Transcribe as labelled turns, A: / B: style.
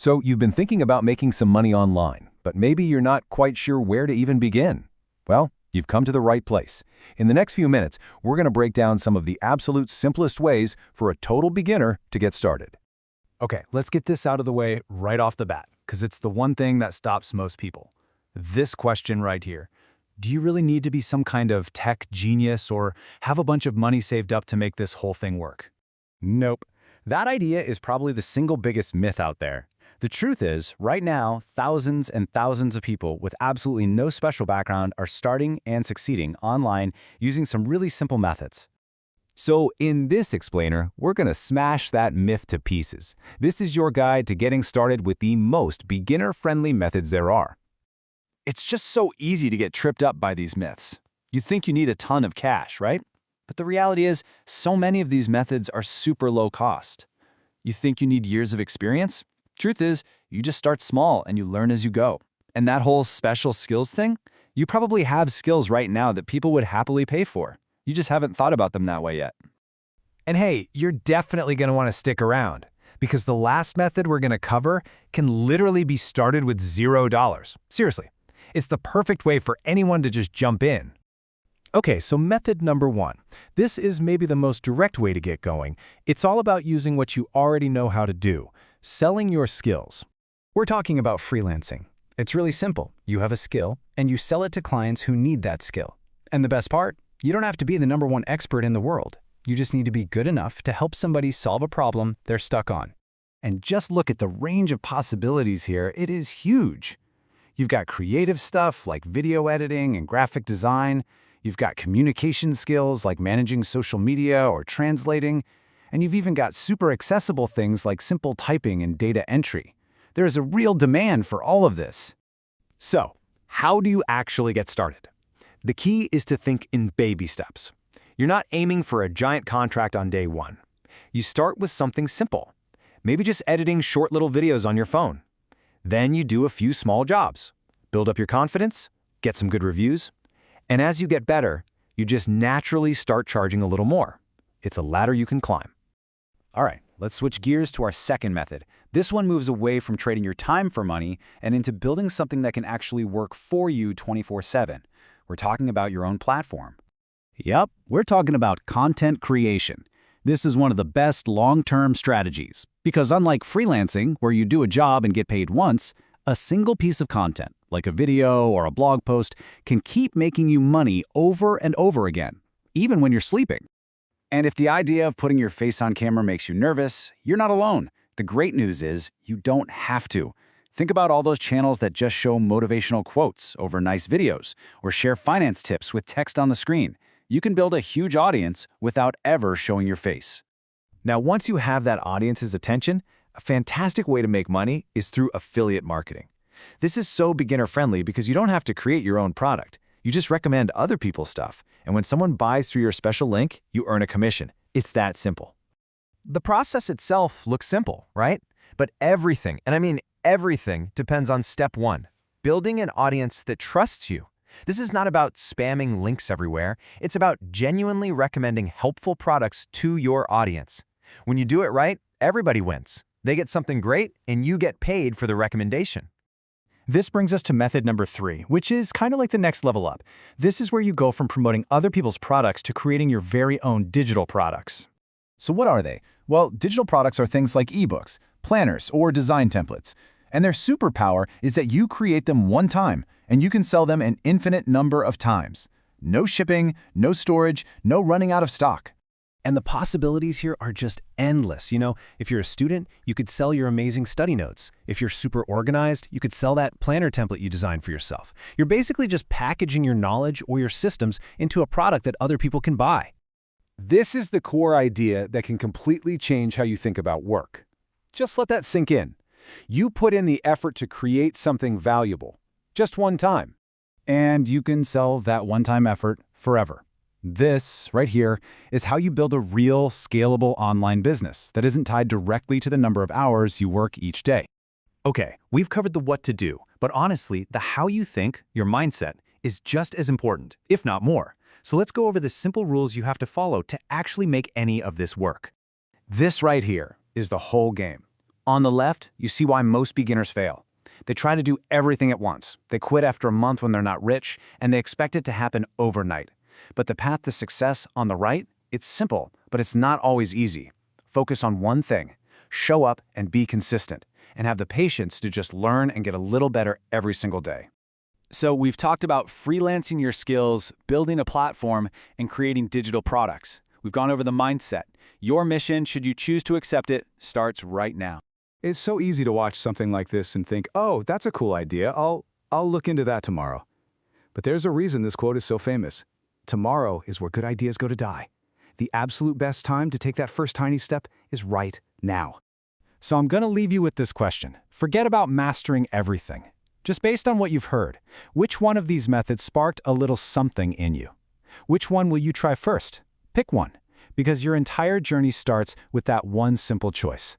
A: So you've been thinking about making some money online, but maybe you're not quite sure where to even begin. Well, you've come to the right place. In the next few minutes, we're going to break down some of the absolute simplest ways for a total beginner to get started.
B: Okay, let's get this out of the way right off the bat, because it's the one thing that stops most people. This question right here. Do you really need to be some kind of tech genius or have a bunch of money saved up to make this whole thing work? Nope. That idea is probably the single biggest myth out there. The truth is, right now, thousands and thousands of people with absolutely no special background are starting and succeeding online using some really simple methods.
A: So in this explainer, we're going to smash that myth to pieces. This is your guide to getting started with the most beginner-friendly methods there are.
B: It's just so easy to get tripped up by these myths. You think you need a ton of cash, right? But the reality is, so many of these methods are super low cost. You think you need years of experience? Truth is, you just start small and you learn as you go. And that whole special skills thing? You probably have skills right now that people would happily pay for. You just haven't thought about them that way yet.
C: And hey, you're definitely going to want to stick around, because the last method we're going to cover can literally be started with $0. Seriously, it's the perfect way for anyone to just jump in. Okay, so method number 1. This is maybe the most direct way to get going. It's all about using what you already know how to do. Selling your skills. We're talking about freelancing. It's really simple. You have a skill, and you sell it to clients who need that skill. And the best part? You don't have to be the #1 expert in the world. You just need to be good enough to help somebody solve a problem they're stuck on. And just look at the range of possibilities here. It is huge. You've got creative stuff like video editing and graphic design. You've got communication skills like managing social media or translating. And you've even got super accessible things like simple typing and data entry. There is a real demand for all of this. So, how do you actually get started? The key is to think in baby steps. You're not aiming for a giant contract on day 1. You start with something simple, maybe just editing short little videos on your phone. Then you do a few small jobs, build up your confidence, get some good reviews, and as you get better, you just naturally start charging a little more. It's a ladder you can climb. All right, let's switch gears to our second method. This one moves away from trading your time for money and into building something that can actually work for you 24/7. We're talking about your own platform. Yep, we're talking about content creation. This is one of the best long-term strategies, because unlike freelancing, where you do a job and get paid once, a single piece of content, like a video or a blog post, can keep making you money over and over again, even when you're sleeping. And if the idea of putting your face on camera makes you nervous, you're not alone. The great news is you don't have to. Think about all those channels that just show motivational quotes over nice videos or share finance tips with text on the screen. You can build a huge audience without ever showing your face. Now, once you have that audience's attention, a fantastic way to make money is through affiliate marketing. This is so beginner-friendly because you don't have to create your own product. You just recommend other people's stuff, and when someone buys through your special link, you earn a commission. It's that simple. The process itself looks simple, right? But everything, and I mean everything, depends on step 1, building an audience that trusts you. This is not about spamming links everywhere. It's about genuinely recommending helpful products to your audience. When you do it right, everybody wins. They get something great, and you get paid for the recommendation. This brings us to method number 3, which is kind of like the next level up. This is where you go from promoting other people's products to creating your very own digital products.
A: So what are they? Well, digital products are things like ebooks, planners, or design templates. And their superpower is that you create them one time, and you can sell them an infinite number of times. No shipping, no storage, no running out of stock.
C: And the possibilities here are just endless. You know, if you're a student, you could sell your amazing study notes. If you're super organized, you could sell that planner template you designed for yourself. You're basically just packaging your knowledge or your systems into a product that other people can buy.
A: This is the core idea that can completely change how you think about work. Just let that sink in. You put in the effort to create something valuable, just one time. And you can sell that one-time effort forever. This, right here, is how you build a real, scalable online business that isn't tied directly to the number of hours you work each day.
C: Okay, we've covered the what to do, but honestly, the how you think, your mindset, is just as important, if not more. So let's go over the simple rules you have to follow to actually make any of this work.
A: This right here is the whole game.
B: On the left, you see why most beginners fail. They try to do everything at once. They quit after a month when they're not rich, and they expect it to happen overnight. But the path to success on the right, it's simple, but it's not always easy. Focus on one thing. Show up and be consistent, and have the patience to just learn and get a little better every single day.
C: So we've talked about freelancing your skills, building a platform, and creating digital products. We've gone over the mindset. Your mission, should you choose to accept it, starts right now.
A: It's so easy to watch something like this and think, oh, that's a cool idea. I'll look into that tomorrow. But there's a reason this quote is so famous. Tomorrow is where good ideas go to die. The absolute best time to take that first tiny step is right now.
C: So I'm going to leave you with this question. Forget about mastering everything. Just based on what you've heard, which one of these methods sparked a little something in you? Which one will you try first? Pick one, because your entire journey starts with that one simple choice.